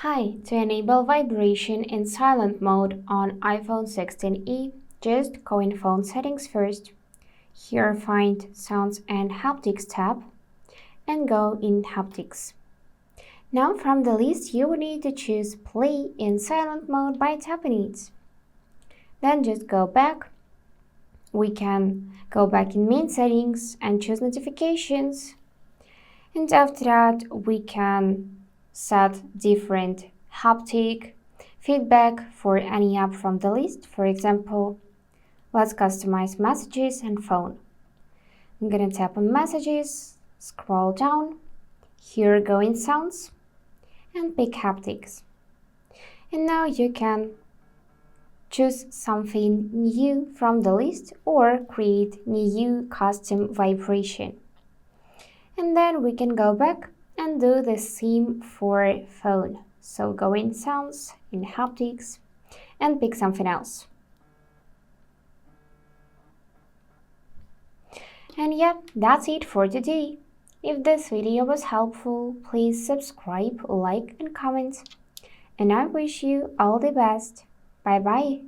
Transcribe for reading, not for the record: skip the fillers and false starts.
Hi, to enable vibration in silent mode on iPhone 16e, just go in Phone Settings first. Here find Sounds and Haptics tab and go in Haptics. Now from the list you will need to choose Play in silent mode by tapping it. Then just go back. We can go back in Main Settings and choose Notifications. And after that we can set different haptic feedback for any app from the list. For example, let's customize Messages and Phone. I'm gonna tap on Messages, scroll down, here go in Sounds, and pick Haptics. And now you can choose something new from the list or create new custom vibration. And then we can go back and do the same for Phone. So go in Sounds, in Haptics, and pick something else. And yeah, that's it for today. If this video was helpful, please subscribe, like, and comment. And I wish you all the best. Bye bye.